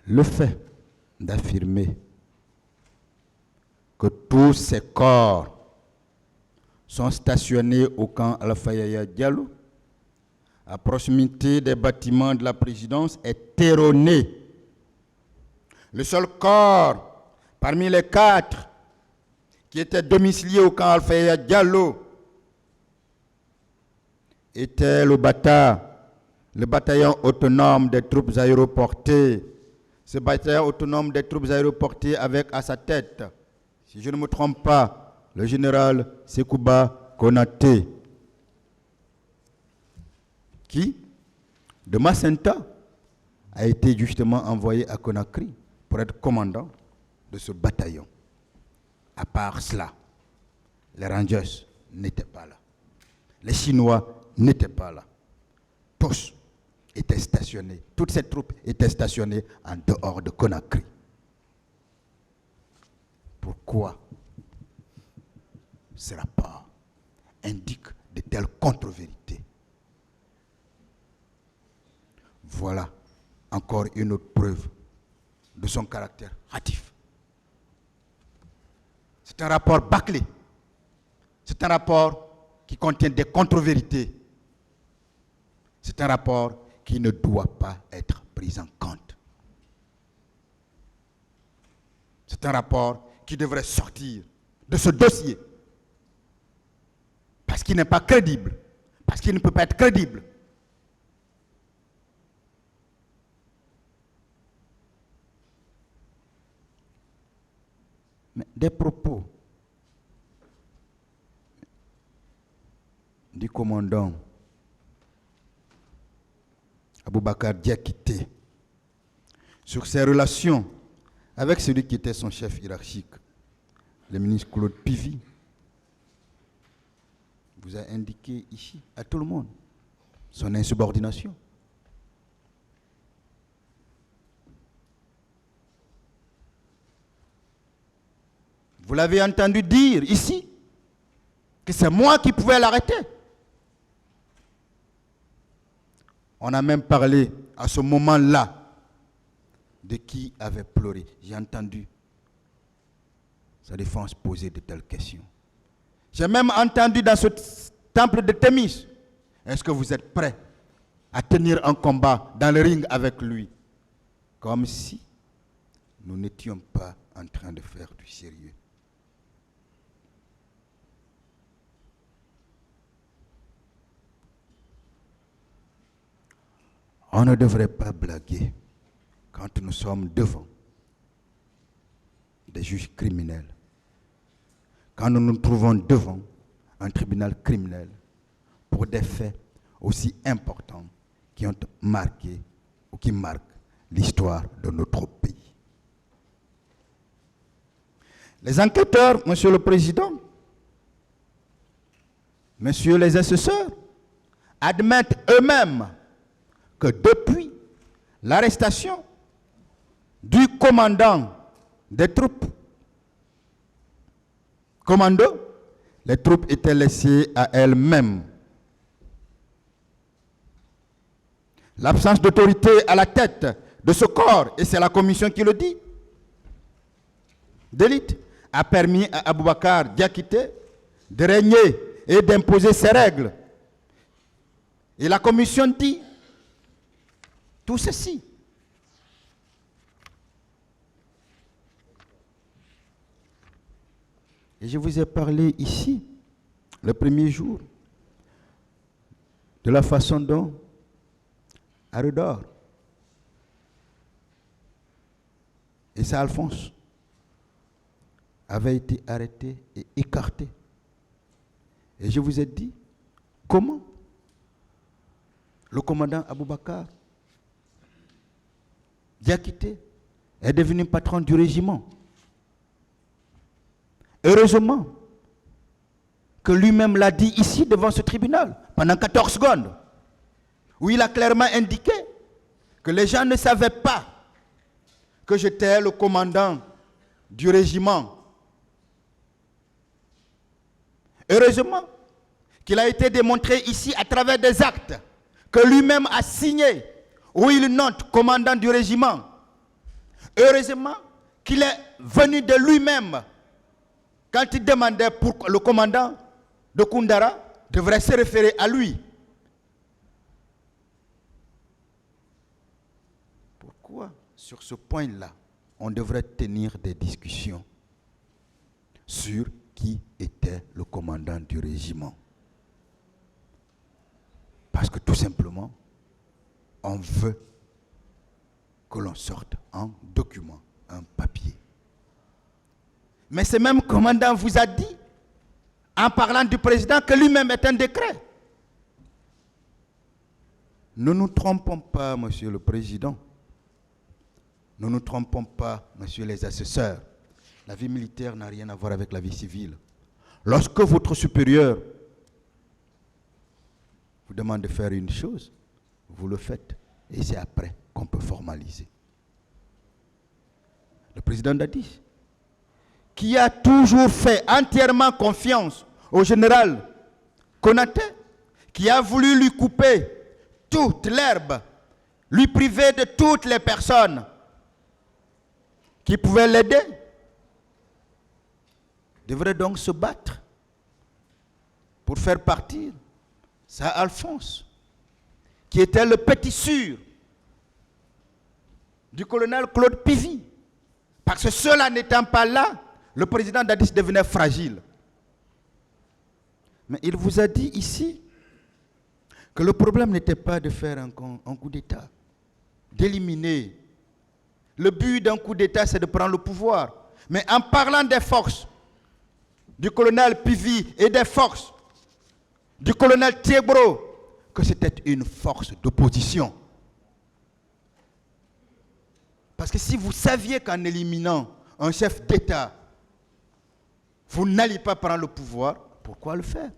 Le fait d'affirmer que tous ces corps sont stationnés au camp Alpha Yaya Diallo, à proximité des bâtiments de la présidence, est erroné. Le seul corps parmi les 4 qui étaient domiciliés au camp Alpha Yaya Diallo était le bataillon autonome des troupes aéroportées. Ce bataillon autonome des troupes aéroportées avec à sa tête, si je ne me trompe pas, le général Sekouba Konaté, qui, de Macenta, a été justement envoyé à Conakry pour être commandant de ce bataillon. À part cela, les Rangers n'étaient pas là. Les Chinois n'étaient pas là. Tous étaient stationnés, toutes ces troupes étaient stationnées en dehors de Conakry. Pourquoi ce rapport indique de telles contre-vérités? Voilà encore une autre preuve de son caractère hâtif. C'est un rapport bâclé. C'est un rapport qui contient des contre-vérités. C'est un rapport qui ne doit pas être pris en compte. C'est un rapport qui devrait sortir de ce dossier parce qu'il n'est pas crédible, parce qu'il ne peut pas être crédible. Mais des propos du commandant Aboubakar Diakité sur ses relations avec celui qui était son chef hiérarchique, le ministre Claude Pivy, vous a indiqué ici à tout le monde son insubordination. Vous l'avez entendu dire ici que c'est moi qui pouvais l'arrêter. On a même parlé à ce moment-là de qui avait pleuré. J'ai entendu sa défense poser de telles questions. J'ai même entendu dans ce temple de Thémis, est-ce que vous êtes prêts à tenir un combat dans le ring avec lui? Comme si nous n'étions pas en train de faire du sérieux. On ne devrait pas blaguer quand nous sommes devant des juges criminels, quand nous nous trouvons devant un tribunal criminel pour des faits aussi importants qui ont marqué ou qui marquent l'histoire de notre pays. Les enquêteurs, Monsieur le Président, Messieurs les assesseurs, admettent eux-mêmes que depuis l'arrestation du commandant des troupes, commando, les troupes étaient laissées à elles-mêmes. L'absence d'autorité à la tête de ce corps, et c'est la commission qui le dit, d'élite, a permis à Aboubakar Diakité de régner et d'imposer ses règles. Et la commission dit tout ceci. Et je vous ai parlé ici, le premier jour, de la façon dont Arédor et ça Alphonse avaient été arrêtés et écartés. Et je vous ai dit comment le commandant Aboubakar Diakité est devenu patron du régiment. Heureusement que lui-même l'a dit ici devant ce tribunal pendant 14 secondes, où il a clairement indiqué que les gens ne savaient pas que j'étais le commandant du régiment. Heureusement qu'il a été démontré ici à travers des actes que lui-même a signés, où il note commandant du régiment, Heureusement qu'il est venu de lui-même quand il demandait pour le commandant de Koundara devrait se référer à lui. Pourquoi, sur ce point-là, on devrait tenir des discussions sur qui était le commandant du régiment? Parce que tout simplement, on veut que l'on sorte un document, un papier. Mais ce même commandant vous a dit, en parlant du président, que lui-même est un décret. Ne nous trompons pas, monsieur le président. Ne nous trompons pas, monsieur les assesseurs. La vie militaire n'a rien à voir avec la vie civile. Lorsque votre supérieur vous demande de faire une chose, vous le faites. Et c'est après qu'on peut formaliser. Le président Dadis, qui a toujours fait entièrement confiance au général Konaté, qui a voulu lui couper toute l'herbe, lui priver de toutes les personnes qui pouvaient l'aider, devrait donc se battre pour faire partir ça Alphonse, qui était le petit sûr du colonel Claude Pivy. Parce que cela n'étant pas là, le président Dadis devenait fragile. Mais il vous a dit ici que le problème n'était pas de faire un coup d'État, d'éliminer. Le but d'un coup d'État, c'est de prendre le pouvoir. Mais en parlant des forces du colonel Pivy et des forces du colonel Thiebro, que c'était une force d'opposition. Parce que si vous saviez qu'en éliminant un chef d'État, vous n'alliez pas prendre le pouvoir, pourquoi le faire?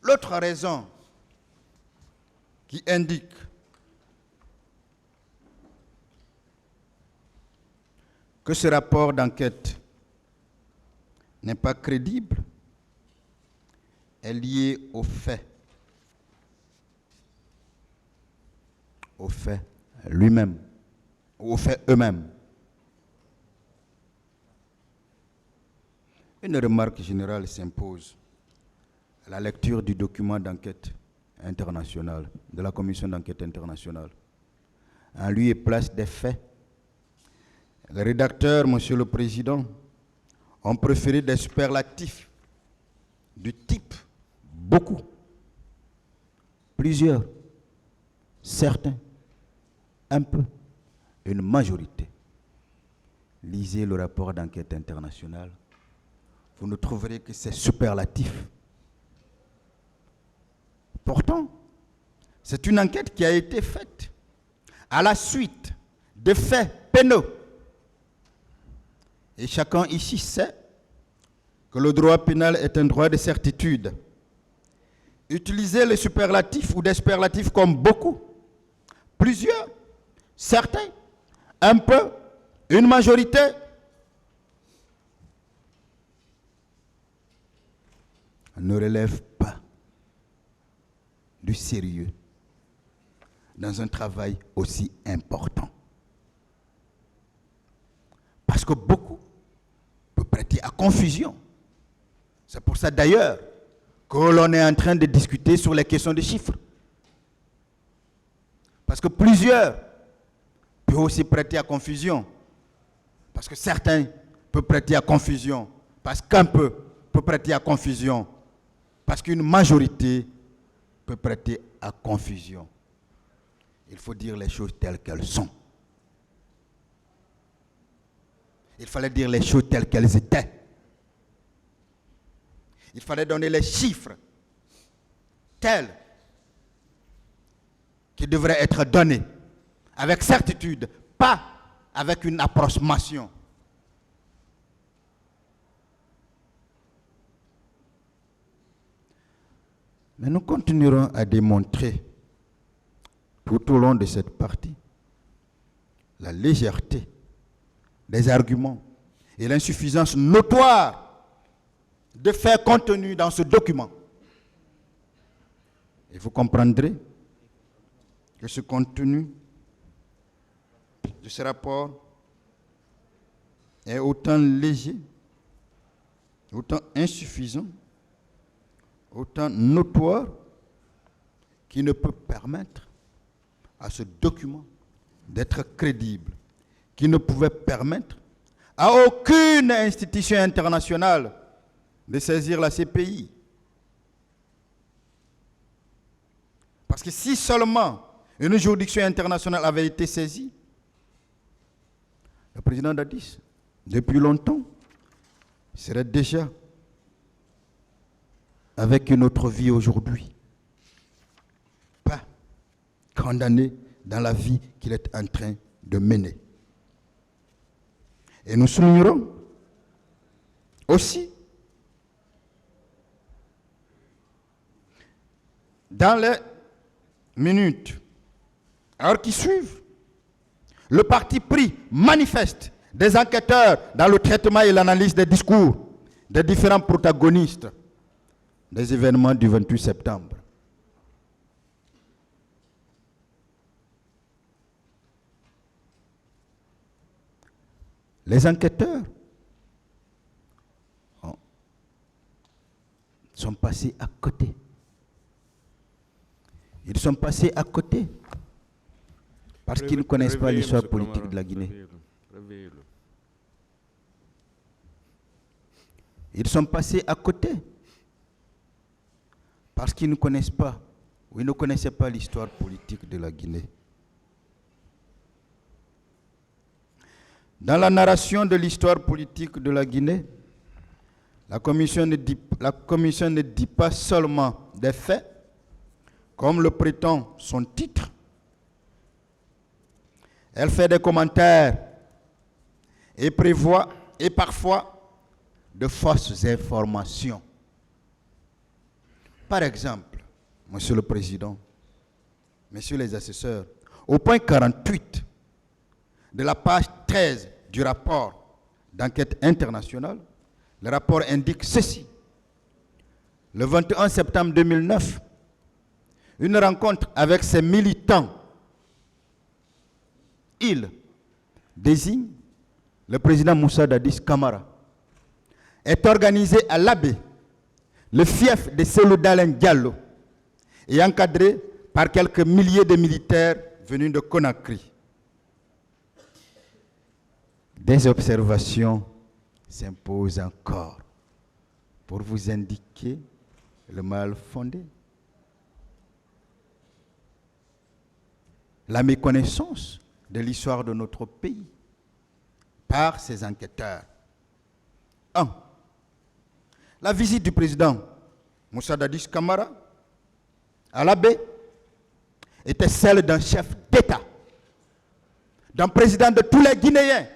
L'autre raison qui indique que ce rapport d'enquête n'est pas crédible est liée au fait lui-même, aux faits eux-mêmes. Une remarque générale s'impose à la lecture du document d'enquête internationale, de la commission d'enquête internationale. En lieu et place des faits, les rédacteurs, Monsieur le Président, ont préféré des superlatifs du type beaucoup, plusieurs, certains, un peu, une majorité. Lisez le rapport d'enquête internationale, vous ne trouverez que ces superlatifs. Pourtant, c'est une enquête qui a été faite à la suite de faits pénaux. Et chacun ici sait que le droit pénal est un droit de certitude. Utiliser les superlatifs ou des superlatifs comme beaucoup, plusieurs, certains, un peu, une majorité, ne relève pas du sérieux dans un travail aussi important. Parce que beaucoup peut prêter à confusion. C'est pour ça d'ailleurs que l'on est en train de discuter sur les questions de chiffres. Parce que plusieurs peuvent aussi prêter à confusion. Parce que certains peuvent prêter à confusion. Parce qu'un peu peut prêter à confusion. Parce qu'une majorité peut prêter à confusion. Il faut dire les choses telles qu'elles sont. Il fallait dire les choses telles qu'elles étaient. Il fallait donner les chiffres tels qui devraient être donnés, avec certitude, pas avec une approximation. Mais nous continuerons à démontrer tout au long de cette partie la légèreté des arguments et l'insuffisance notoire de faits contenus dans ce document. Et vous comprendrez que ce contenu de ce rapport est autant léger, autant insuffisant, autant notoire qu'il ne peut permettre à ce document d'être crédible, qui ne pouvait permettre à aucune institution internationale de saisir la CPI. Parce que si seulement une juridiction internationale avait été saisie, le président Dadis, depuis longtemps, serait déjà avec une autre vie aujourd'hui. Pas condamné dans la vie qu'il est en train de mener. Et nous soulignerons aussi, dans les minutes, heures qui suivent, le parti pris manifeste des enquêteurs dans le traitement et l'analyse des discours des différents protagonistes des événements du 28 septembre. Les enquêteurs sont passés à côté. Ils sont passés à côté parce qu'ils ne connaissent pas l'histoire politique de la Guinée. Ils sont passés à côté parce qu'ils ne connaissent pas, ou ils ne connaissaient pas l'histoire politique de la Guinée. Dans la narration de l'histoire politique de la Guinée, la commission ne dit pas seulement des faits, comme le prétend son titre. Elle fait des commentaires et prévoit, et parfois, de fausses informations. Par exemple, Monsieur le Président, Messieurs les assesseurs, au point 48 de la page 13 du rapport d'enquête internationale, le rapport indique ceci. Le 21 septembre 2009, une rencontre avec ses militants, il désigne le président Moussa Dadis Camara, est organisée à l'Abbé, le fief de Selou Dalein Diallo, et encadré par quelques milliers de militaires venus de Conakry. Des observations s'imposent encore pour vous indiquer le mal fondé. La méconnaissance de l'histoire de notre pays par ces enquêteurs. 1. La visite du président Moussa Dadis Camara à l'Abbé était celle d'un chef d'État, d'un président de tous les Guinéens,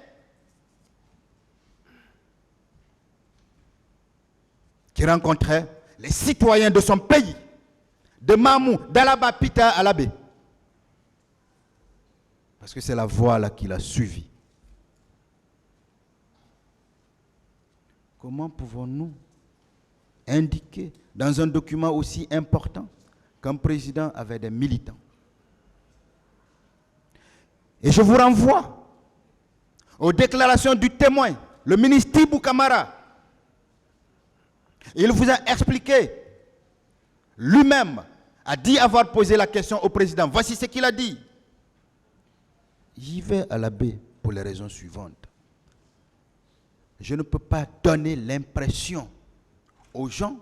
qui rencontrait les citoyens de son pays, de Mamou, d'Alaba Pita à l'Abbé. Parce que c'est la voie là qu'il a suivie. Comment pouvons-nous indiquer dans un document aussi important qu'un président avait des militants? Et je vous renvoie aux déclarations du témoin, le ministre Tibou Camara. Il vous a expliqué, lui-même a dit avoir posé la question au président. Voici ce qu'il a dit. J'y vais à l'Abbé pour les raisons suivantes. Je ne peux pas donner l'impression aux gens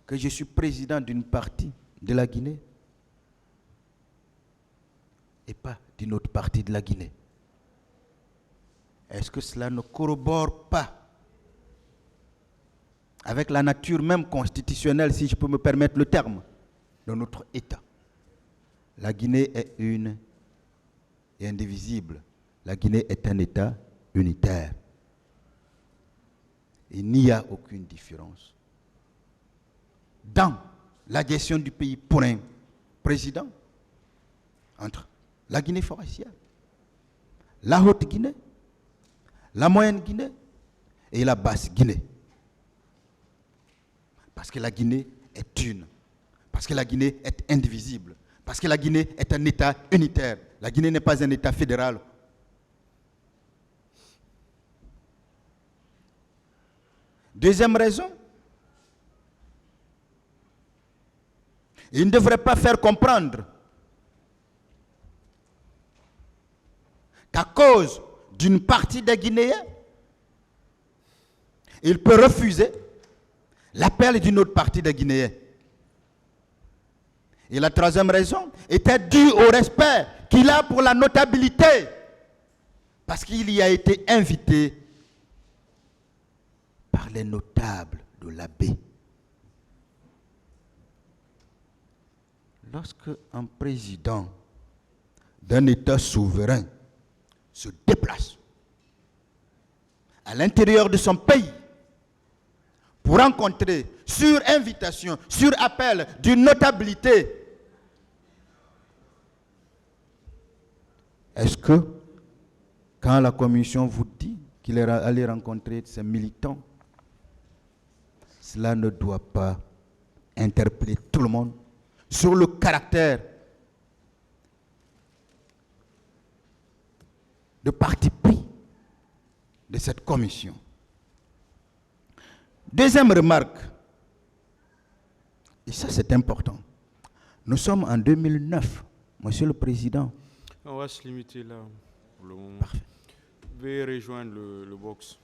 que je suis président d'une partie de la Guinée et pas d'une autre partie de la Guinée. Est-ce que cela ne corrobore pas avec la nature même constitutionnelle, si je peux me permettre le terme, de notre État? La Guinée est une et indivisible. La Guinée est un État unitaire. Il n'y a aucune différence dans la gestion du pays pour un président entre la Guinée forestière, la Haute-Guinée, la Moyenne-Guinée et la Basse-Guinée. Parce que la Guinée est une. Parce que la Guinée est indivisible. Parce que la Guinée est un État unitaire. La Guinée n'est pas un État fédéral. Deuxième raison, il ne devrait pas faire comprendre qu'à cause d'une partie des Guinéens, il peut refuser l'appel d'une autre partie des Guinéens. Et la troisième raison était due au respect qu'il a pour la notabilité, parce qu'il y a été invité par les notables de la baie. Lorsque un président d'un État souverain se déplace à l'intérieur de son pays pour rencontrer, sur invitation, sur appel d'une notabilité, est-ce que, quand la commission vous dit qu'il est allé rencontrer ses militants, cela ne doit pas interpeller tout le monde sur le caractère de parti pris de cette commission? Deuxième remarque, et ça c'est important, nous sommes en 2009, Monsieur le Président. On va se limiter là pour le moment. Parfait. Veuillez rejoindre le box.